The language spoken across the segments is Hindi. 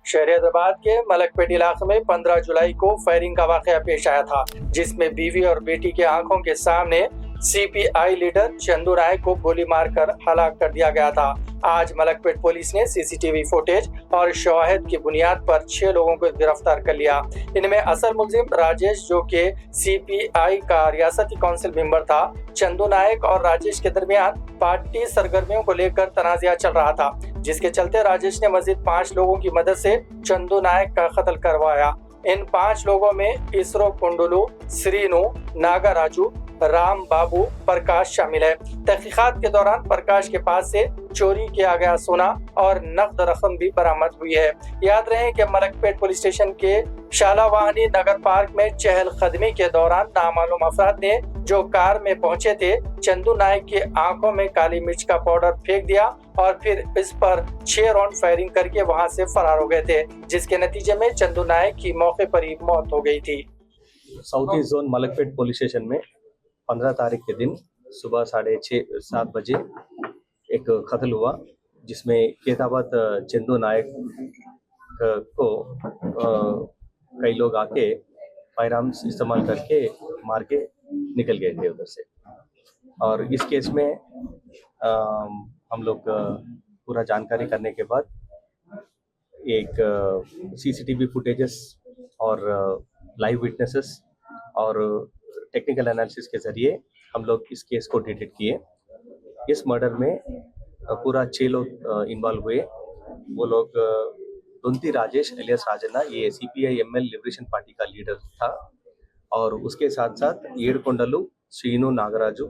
शहरियाबाद के मलकपेट इलाके में 15 जुलाई को फायरिंग का वाकया पेश आया था, जिसमें बीवी और बेटी के आंखों के सामने सीपीआई लीडर चंदू नायक को गोली मारकर हलाक कर दिया गया था। आज मलकपेट पुलिस ने सीसीटीवी फुटेज और शवाहिद की बुनियाद पर 6 लोगों को गिरफ्तार कर लिया। इनमें असल मुलजिम राजेश, जो कि सीपीआई का रियासती काउंसिल मेंबर था। चंदू नायक और राजेश के दरमियान पार्टी सरगर्मियों को लेकर तनाज़ा चल रहा था, जिसके चलते राजेश ने मजीद 5 लोगों की मदद से चंदू नायक का कत्ल करवाया। इन 5 लोगों में इसरो कुंडलू, श्रीनु, नागाराजू, राम बाबू, प्रकाश शामिल है। तहकीकात के दौरान प्रकाश के पास से चोरी किया गया सोना और नकद रकम भी बरामद हुई है। याद रहे कि मलकपेट पुलिस स्टेशन के शालावाहनी नगर पार्क में चहलकदमी के दौरान नामालूम अफराद ने, जो कार में पहुंचे थे, चंदू नायक की आंखों में काली मिर्च का पाउडर फेंक दिया और फिर इस पर 6 राउंड फायरिंग करके वहां से फरार हो गए थे, जिसके नतीजे में चंदू नायक की मौके पर ही मौत हो गई थी। South east zone Malakpet police station में 15 तारीख के दिन सुबह 6:30-7 बजे एक कत्ल हुआ, जिसमें केताबाद चंदू नायक को कई लोग आके फायर आर्म्स इस्तेमाल करके मार के निकल गए थे उधर से। और इस केस में हम लोग पूरा जानकारी करने के बाद एक सीसीटीवी फुटेजेस और लाइव विटनेसेस और टेक्निकल एनालिसिस के जरिए हम लोग इस केस को डिटेक्ट किए। इस मर्डर में पूरा 6 लोग इन्वॉल्व हुए। वो लोग दुंती राजेश एलियस राजन्ना, ये सीपीआई एमएल लिबरेशन पार्टी का लीडर था, और उसके साथ साथ येडकोंडलू, श्रीनु, नागराजू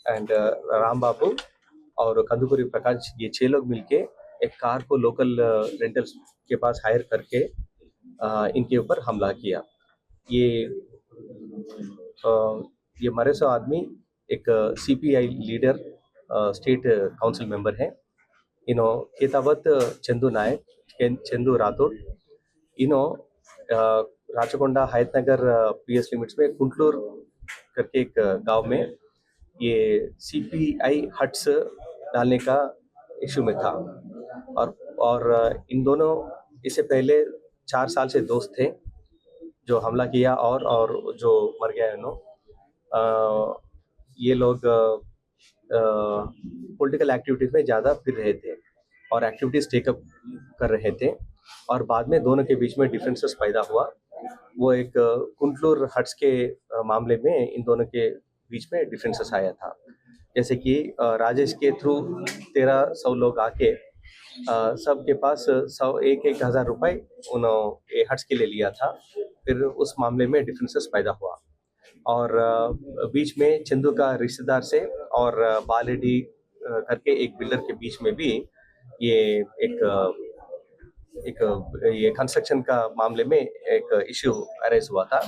एंड राम बाबू और कंदुपुरी प्रकाश, ये 6 लोग मिलके एक कार को लोकल रेंटल्स के पास हायर करके इनके ऊपर हमला किया। ये मरे सो आदमी एक CPI leader state council member है। इनो केतावत चंदू नायक, चंदू राठौड़, इनो राचकोंडा हैतनगर पीएस लिमिट्स में कुंटलूर करके एक गांव में ये सीपीआई हट्स डालने का इशू में था। और इन दोनों इससे पहले 4 साल से दोस्त थे, जो हमला किया और जो मर गया है। ये लोग पॉलिटिकल एक्टिविटीज में ज़्यादा फिर रहे थे और एक्टिविटीज टेकअप कर रहे थे, और बाद में दोनों के बीच में डिफरेंसेस पैदा हुआ। वो एक कुंटलूर हट्स के मामले में इन दोनों के बीच में डिफरेंसेस आया था। जैसे कि राजेश के थ्रू 1300 लोग आके सबके पास 1,000 रुपये उन्होंने हट्स के लिए लिया था। फिर उस मामले में डिफरेंसेस पैदा हुआ, और बीच में चंदू का रिश्तेदार से और बालेडी करके एक बिल्डर के बीच में भी ये ये कंस्ट्रक्शन का मामले में एक इश्यू अरेज हुआ था,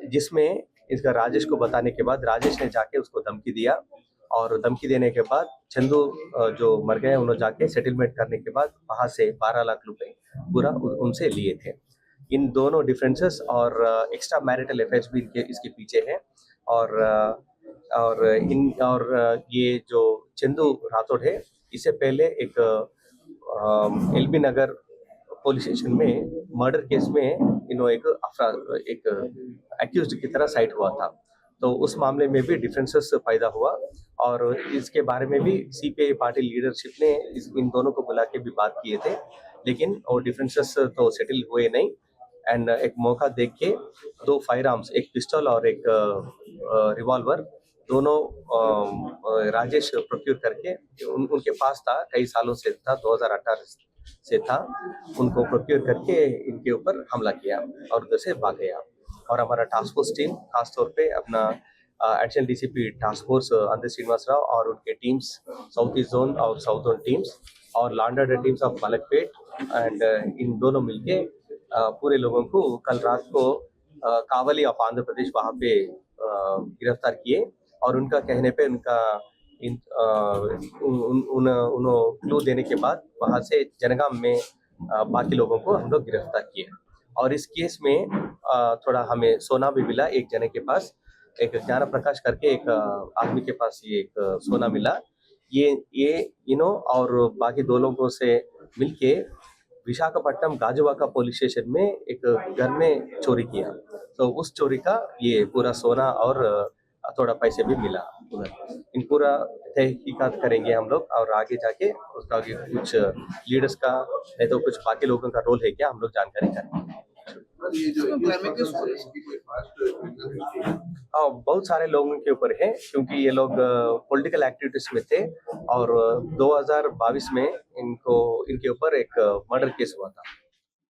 जिसमें इसका राजेश को बताने के बाद राजेश ने जाके उसको धमकी दिया, और धमकी देने के बाद चंदू जो मर गए उन्होंने जाके सेटलमेंट करने के बाद वहाँ से 12 लाख रुपए पूरा उनसे लिए थे। इन दोनों डिफरेंसेस और एक्स्ट्रा मैरिटल अफेयर्स भी इसके पीछे है। और ये जो चंदू राठौड़ है, इससे पहले एक एलबी नगर पुलिस स्टेशन में मर्डर केस में इन्होंने एक एक्यूज्ड की तरह साइट हुआ था, तो उस मामले में भी डिफरेंसेस पैदा हुआ, और इसके बारे में भी सीपीआई पार्टी लीडरशिप ने इन दोनों को बुला के भी बात किए थे, लेकिन वो डिफरेंसेस तो सेटल हुए नहीं। एंड एक मौका देख के 2 फायर आर्म्स, एक पिस्टल और एक रिवॉल्वर, दोनों राजेश प्रोक्योर करके उनके पास था, कई सालों से था, 2018 से था, उनको प्रोक्योर करके इनके ऊपर हमला किया और उधर से भाग गया। और हमारा टास्क फोर्स टीम, खासतौर पे अपना एडिशनल डीसीपी टास्क फोर्स अंदर श्रीनिवास राव और उनके टीम्स, साउथ ईस्ट जोन और साउथ जोन टीम्स और law and order teams of Malakpet and in दोनों मिलके पूरे लोगों को कल रात को कावली ऑफ आंध्र प्रदेश वहाँ पे गिरफ्तार किए, और उनका कहने पे उन्होंने क्लू देने के बाद वहाँ से जनगाम में बाकी लोगों को हम लोग गिरफ्तार किए। और इस केस में थोड़ा हमें सोना भी मिला, एक जने के पास, एक ज्ञान प्रकाश करके एक आदमी के पास ये एक सोना मिला। ये और बाकी 2 लोगों से मिलके विशाखापट्टनम गाजुवाका पुलिस स्टेशन में एक घर में चोरी किया। तो उस चोरी का ये पूरा सोना और थोड़ा पैसे भी मिला उधर। इन पूरा तहकीकात करेंगे हम लोग और आगे जाके उसका आगे कुछ लीडर्स का नहीं तो कुछ बाकी लोगों का रोल है क्या हम लोग जानकारी करेंगे। बहुत सारे लोगों के ऊपर है क्योंकि ये लोग पॉलिटिकल एक्टिविटीज में थे और 2022 में इनके ऊपर एक मर्डर केस हुआ था।